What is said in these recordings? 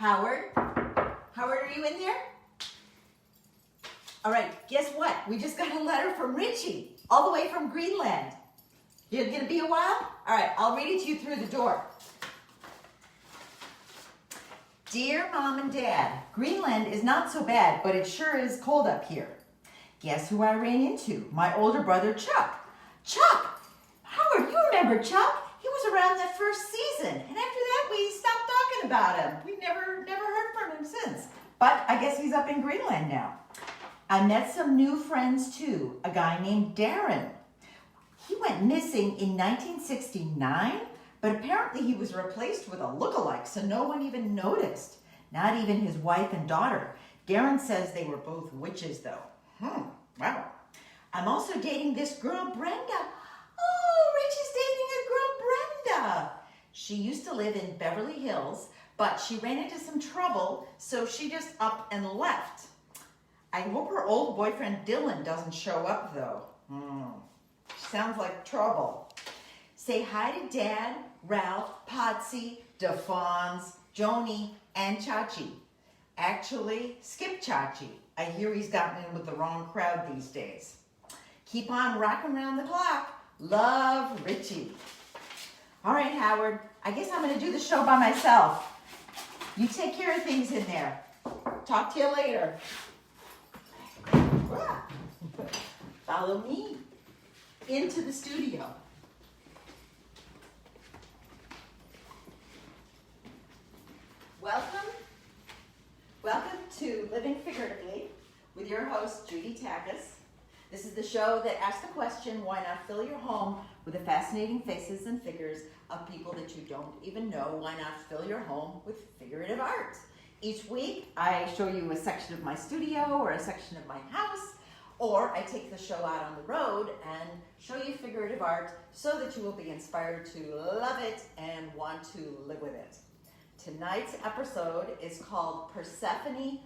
Howard? Howard, are you in there? All right, guess what? We just got a letter from Richie, all the way from Greenland. You're gonna be a while? All right, I'll read it to you through the door. Dear Mom and Dad, Greenland is not so bad, but it sure is cold up here. Guess who I ran into? My older brother, Chuck. Chuck! Howard, you remember Chuck? He was around that first season, and after that we stopped talking about him. We've never heard from him since. But I guess he's up in Greenland now. I met some new friends too, a guy named Darren. He went missing in 1969, but apparently he was replaced with a lookalike, so no one even noticed. Not even his wife and daughter. Darren says they were both witches though. Wow. I'm also dating this girl, Brenda. Oh, Richie's dating a girl, Brenda. She used to live in Beverly Hills, but she ran into some trouble, so she just up and left. I hope her old boyfriend Dylan doesn't show up though. Sounds like trouble. Say hi to Dad, Ralph, Potsy, DeFons, Joni, and Chachi. Actually, skip Chachi. I hear he's gotten in with the wrong crowd these days. Keep on rocking around the clock. Love, Richie. All right, Howard, I guess I'm gonna do the show by myself. You take care of things in there. Talk to you later. Follow me into the studio. Welcome to Living Figuratively with your host, Judy. This is the show that asks the question, why not fill your home with the fascinating faces and figures of people that you don't even know? Why not fill your home with figurative art? Each week, I show you a section of my studio or a section of my house, or I take the show out on the road and show you figurative art so that you will be inspired to love it and want to live with it. Tonight's episode is called Persephone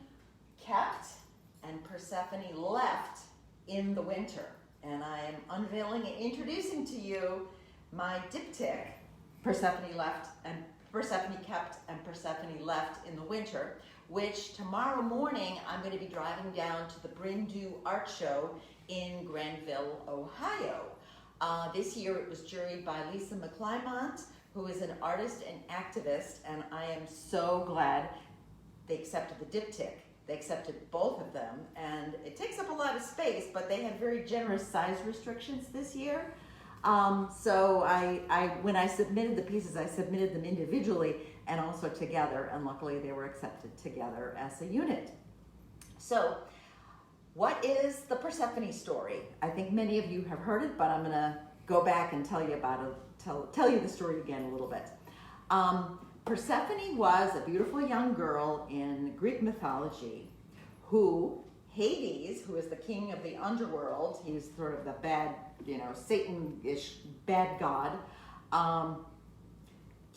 Kept and Persephone Left in the Winter. And I am unveiling and introducing to you my diptych, Persephone Kept and Persephone Left in the Winter, which tomorrow morning I'm going to be driving down to the Bryn Du Art Show in Granville, Ohio. This year it was juried by McLymont, who is an artist and activist, and I am so glad they accepted the diptych. They accepted both of them, and it takes up a lot of space, but they had very generous size restrictions this year. So when I submitted the pieces, I submitted them individually and also together, and luckily they were accepted together as a unit. So what is the Persephone story? I think many of you have heard it, but I'm gonna go back and tell you about it, tell you the story again a little bit. Persephone was a beautiful young girl in Greek mythology who Hades, who is the king of the underworld, he's sort of the bad, Satan-ish bad god,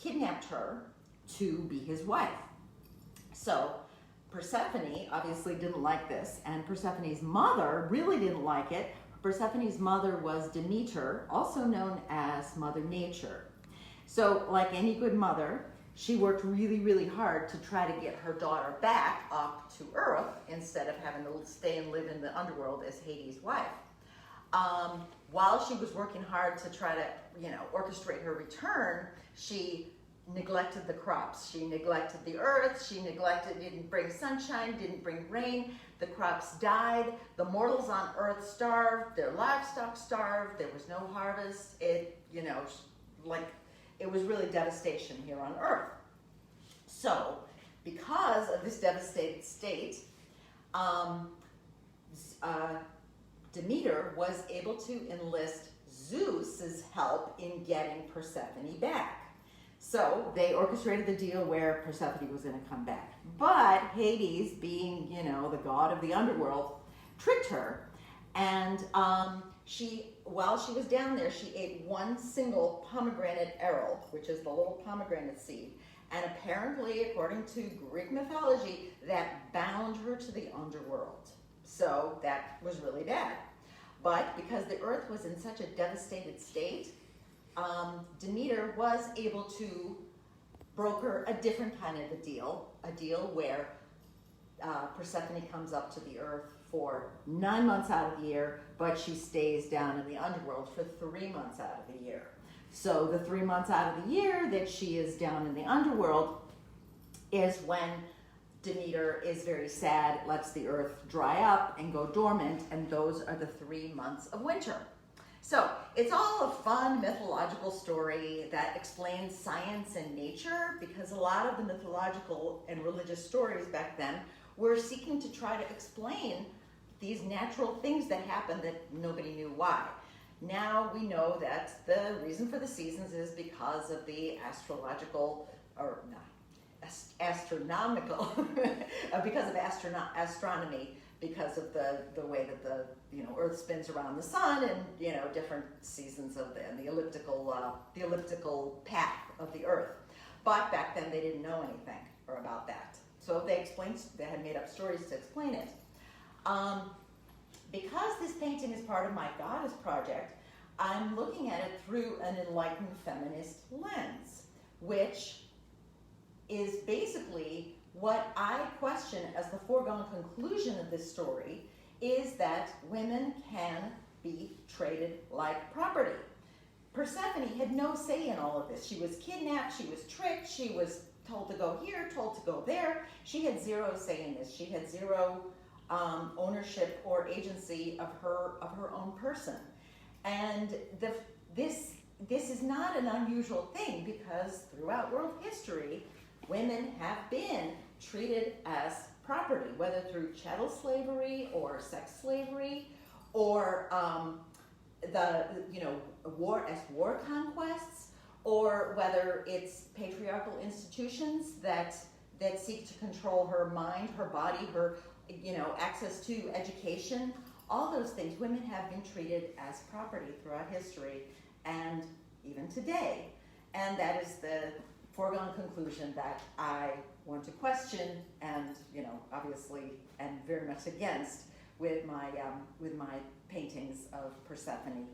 kidnapped her to be his wife. So Persephone obviously didn't like this, and Persephone's mother really didn't like it. Persephone's mother was Demeter, also known as Mother Nature. So like any good mother, she worked really, really hard to try to get her daughter back up to Earth instead of having to stay and live in the underworld as Hades' wife. While she was working hard to try to, orchestrate her return, she neglected the crops. She neglected the earth. She didn't bring sunshine, didn't bring rain. The crops died. The mortals on earth starved. Their livestock starved. There was no harvest. It was really devastation here on earth. So, because of this devastated state, Demeter was able to enlist Zeus's help in getting Persephone back. So they orchestrated the deal where Persephone was going to come back. But Hades, being, the god of the underworld, tricked her. And while she was down there, she ate one single pomegranate arrow, which is the little pomegranate seed. And apparently, according to Greek mythology, that bound her to the underworld. So that was really bad. But because the earth was in such a devastated state, Demeter was able to broker a different kind of a deal where Persephone comes up to the earth for 9 months out of the year, but she stays down in the underworld for 3 months out of the year. So the 3 months out of the year that she is down in the underworld is when Demeter is very sad, lets the earth dry up and go dormant, and those are the 3 months of winter. So it's all a fun mythological story that explains science and nature, because a lot of the mythological and religious stories back then were seeking to try to explain these natural things that happen that nobody knew why. Now we know that the reason for the seasons is because of the astrological, or not, astronomical, because of astronomy, because of the way that the Earth spins around the sun, and different seasons of the elliptical path of the Earth. But back then they didn't know anything about that, so they had made up stories to explain it. Because this painting is part of my Goddess project, I'm looking at it through an enlightened feminist lens, which is basically what I question as the foregone conclusion of this story, is that women can be traded like property. Persephone had no say in all of this. She was kidnapped, she was tricked, she was told to go here, told to go there. She had zero say in this. She had zero ownership or agency of her own person. And this is not an unusual thing, because throughout world history, women have been treated as property, whether through chattel slavery or sex slavery, or war conquests, or whether it's patriarchal institutions that seek to control her mind, her body, her access to education. All those things, women have been treated as property throughout history and even today. And that is the foregone conclusion that I want to question, and obviously am very much against with my paintings of Persephone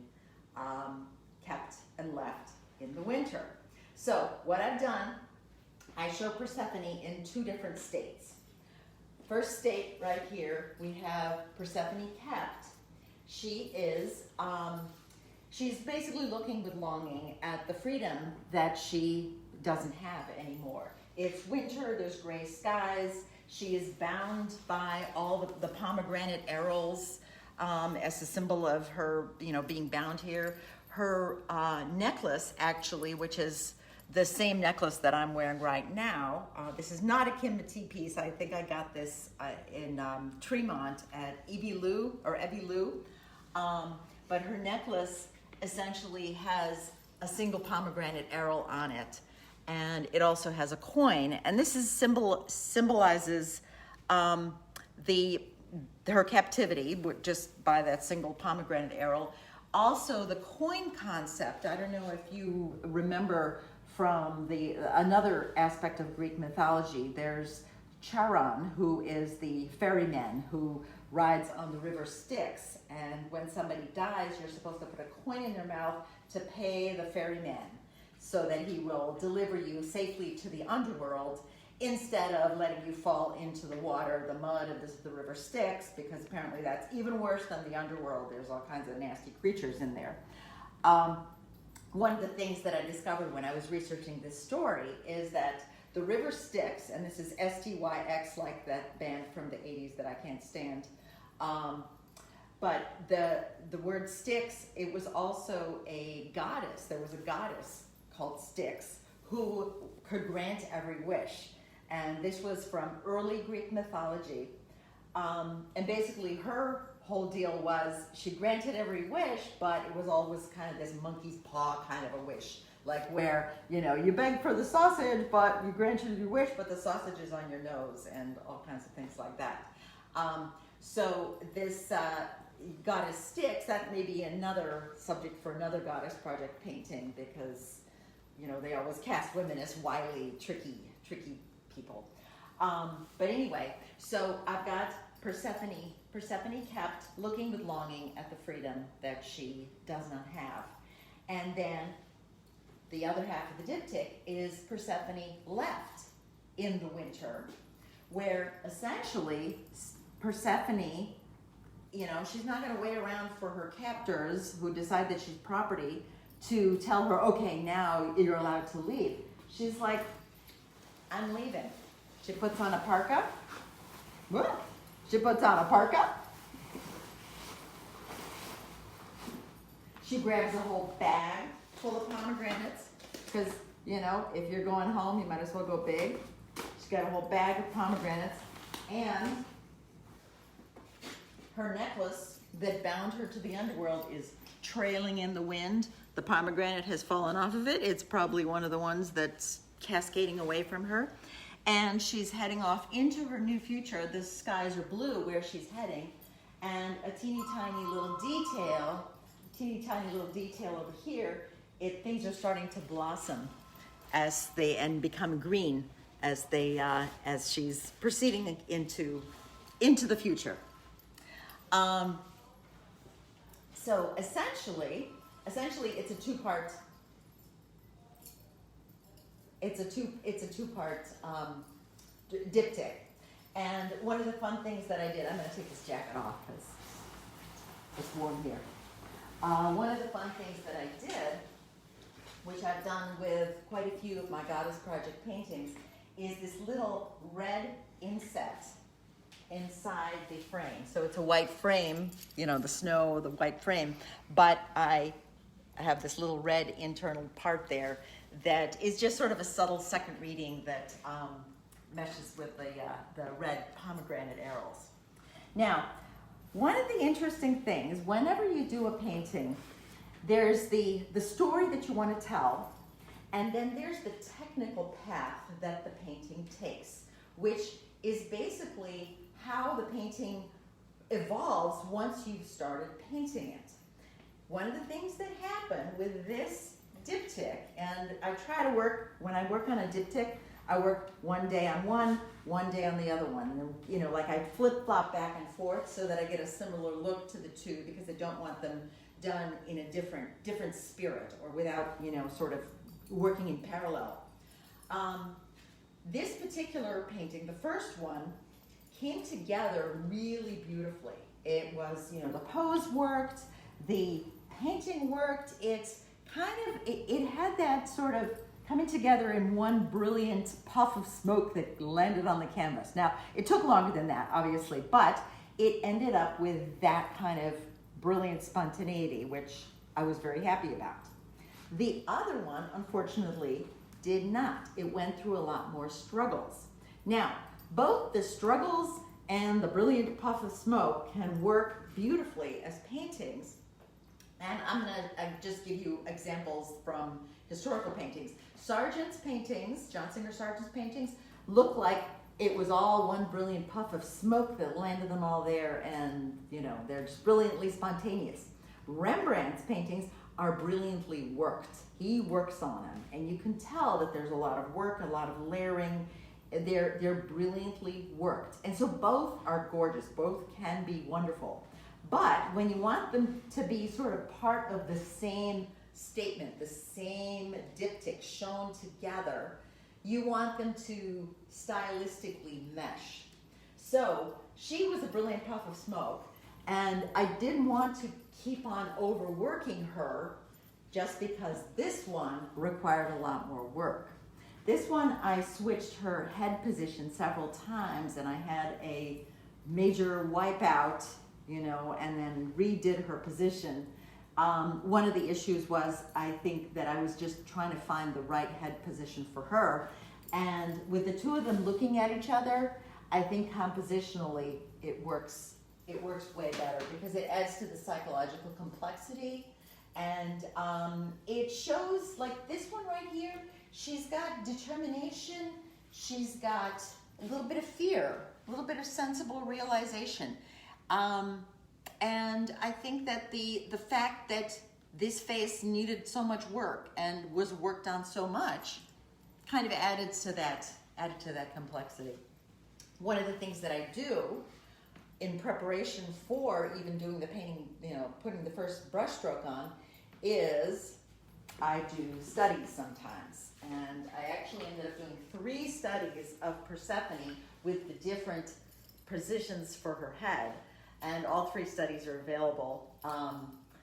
kept and left in the winter. So what I've done, I show Persephone in 2 different states. First state right here, we have Persephone kept. She is she's basically looking with longing at the freedom that she doesn't have anymore. It's winter, there's gray skies. She is bound by all the pomegranate arrows as a symbol of her, being bound here. Her necklace, actually, which is the same necklace that I'm wearing right now. This is not a Kimberty piece. I think I got this in Tremont at Evilou. But her necklace essentially has a single pomegranate arrow on it. And it also has a coin, and this is symbolizes her captivity just by that single pomegranate arrow. Also, the coin concept. I don't know if you remember from another aspect of Greek mythology. There's Charon, who is the ferryman who rides on the river Styx, and when somebody dies, you're supposed to put a coin in their mouth to pay the ferryman, so that he will deliver you safely to the underworld, instead of letting you fall into the water, the mud of the river Styx, because apparently that's even worse than the underworld. There's all kinds of nasty creatures in there. One of the things that I discovered when I was researching this story is that the river Styx, and this is STYX, like that band from the 80s that I can't stand, but the word Styx, it was also a goddess. There was a goddess called Styx who could grant every wish. And this was from early Greek mythology. And basically her whole deal was she granted every wish, but it was always kind of this monkey's paw kind of a wish. Like where, you begged for the sausage, but you granted your wish, but the sausage is on your nose, and all kinds of things like that. So this goddess Styx, that may be another subject for another goddess project painting, because they always cast women as wily, tricky people. But anyway, so I've got Persephone kept, looking with longing at the freedom that she does not have. And then the other half of the diptych is Persephone left in the winter, where essentially Persephone, you know, she's not going to wait around for her captors who decide that she's property to tell her, okay, now you're allowed to leave. She's like, I'm leaving. She puts on a parka. What? She puts on a parka. She grabs a whole bag full of pomegranates because, you know, if you're going home, you might as well go big. She's got a whole bag of pomegranates, and her necklace that bound her to the underworld is trailing in the wind. The pomegranate has fallen off of it. It's probably one of the ones that's cascading away from her. And she's heading off into her new future. The skies are blue where she's heading. And a teeny tiny little detail over here, things are starting to blossom and become green as she's proceeding into the future. So essentially, it's a two-part. It's a two-part diptych. And one of the fun things that I did, I'm going to take this jacket off because it's warm here. One of the fun things that I did, which I've done with quite a few of my Goddess Project paintings, is this little red inset inside the frame. So it's a white frame, you know, the snow, the white frame, but I have this little red internal part there that is just sort of a subtle second reading that meshes with the red pomegranate arrows. Now, one of the interesting things, whenever you do a painting, there's the story that you want to tell, and then there's the technical path that the painting takes, which is basically how the painting evolves once you've started painting it. One of the things that happen with this diptych, and I try to work, when I work on a diptych, I work one day on one day on the other one. And, you know, like I flip-flop back and forth so that I get a similar look to the two, because I don't want them done in a different spirit or without, you know, sort of working in parallel. This particular painting, the first one, came together really beautifully. It was, you know, the pose worked, the painting worked, it had that sort of coming together in one brilliant puff of smoke that landed on the canvas. Now, it took longer than that, obviously, but it ended up with that kind of brilliant spontaneity, which I was very happy about. The other one, unfortunately, did not. It went through a lot more struggles. Now, both the struggles and the brilliant puff of smoke can work beautifully as paintings. And I'm going to just give you examples from historical paintings. Sargent's paintings, John Singer Sargent's paintings, look like it was all one brilliant puff of smoke that landed them all there, and, you know, they're just brilliantly spontaneous. Rembrandt's paintings are brilliantly worked. He works on them, and you can tell that there's a lot of work, a lot of layering. They're brilliantly worked. And so both are gorgeous. Both can be wonderful. But when you want them to be sort of part of the same statement, the same diptych shown together, you want them to stylistically mesh. So she was a brilliant puff of smoke, and I didn't want to keep on overworking her just because this one required a lot more work. This one, I switched her head position several times, and I had a major wipeout, you know, and then redid her position. One of the issues was, I think, that I was just trying to find the right head position for her. And with the two of them looking at each other, I think compositionally it works way better, because it adds to the psychological complexity. And it shows, like this one right here, she's got determination, she's got a little bit of fear, a little bit of sensible realization. And I think that the fact that this face needed so much work and was worked on so much kind of added to that complexity. One of the things that I do in preparation for even doing the painting, you know, putting the first brush stroke on, is I do studies sometimes. And I actually ended up doing 3 studies of Persephone with the different positions for her head. And all 3 studies are available.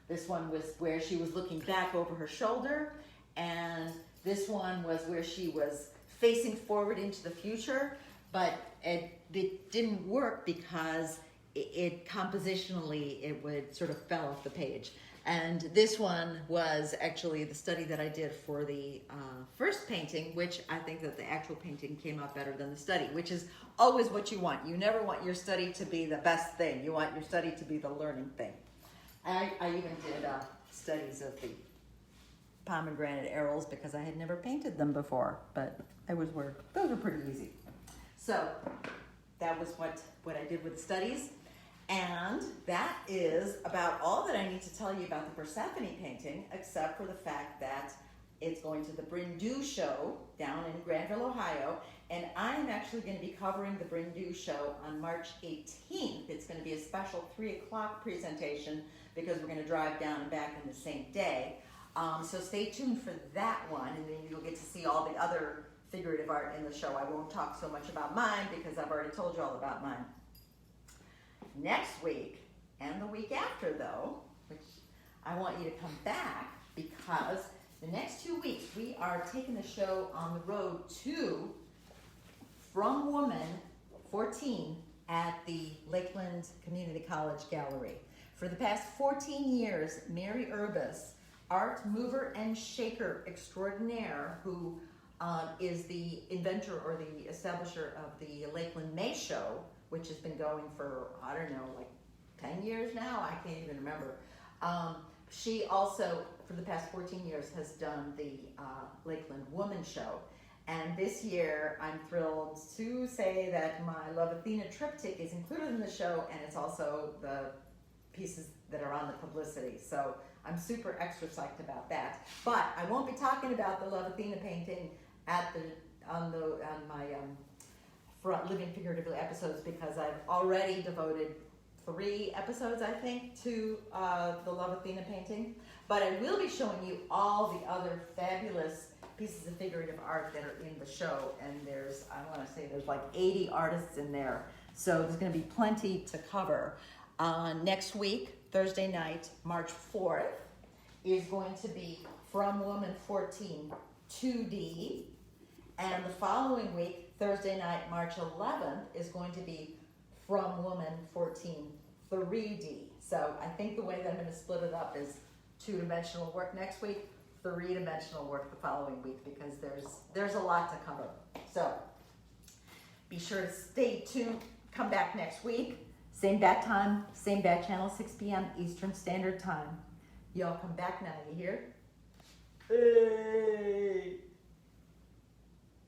This one was where she was looking back over her shoulder, and this one was where she was facing forward into the future, but it didn't work because it compositionally, it would sort of fell off the page. And this one was actually the study that I did for the first painting, which I think that the actual painting came out better than the study, which is always what you want. You never want your study to be the best thing. You want your study to be the learning thing. I even did studies of the pomegranate arrows because I had never painted them before, but those were pretty easy. So that was what I did with the studies. And that is about all that I need to tell you about the Persephone painting, except for the fact that it's going to the Bryn Du Show down in Granville, Ohio, and I'm actually going to be covering the Bryn Du Show on March 18th. It's going to be a special 3 o'clock presentation because we're going to drive down and back in the same day. So stay tuned for that one, and then you'll get to see all the other figurative art in the show. I won't talk so much about mine because I've already told you all about mine. Next week, and the week after though, which I want you to come back because the next 2 weeks we are taking the show on the road to From Woman 14 at the Lakeland Community College Gallery. For the past 14 years, Mary Urbis, art mover and shaker extraordinaire, who is the inventor or the establisher of the Lakeland May Show, which has been going for, I don't know, like 10 years now? I can't even remember. She also, for the past 14 years, has done the Lakeland Woman Show. And this year, I'm thrilled to say that my Love Athena triptych is included in the show, and it's also the pieces that are on the publicity. So I'm super extra psyched about that. But I won't be talking about the Love Athena painting on my Living Figuratively episodes because I've already devoted 3 episodes, I think, to the Love Athena painting. But I will be showing you all the other fabulous pieces of figurative art that are in the show. And there's like 80 artists in there. So there's going to be plenty to cover. Next week, Thursday night, March 4th, is going to be From Woman 14 2D. And the following week, Thursday night, March 11th, is going to be From Woman 14 3D. So I think the way that I'm going to split it up is 2-dimensional work next week, 3-dimensional work the following week, because there's a lot to cover. So be sure to stay tuned. Come back next week. Same bat time, same bat channel, 6 p.m. Eastern Standard Time. Y'all come back now, you hear? Hey.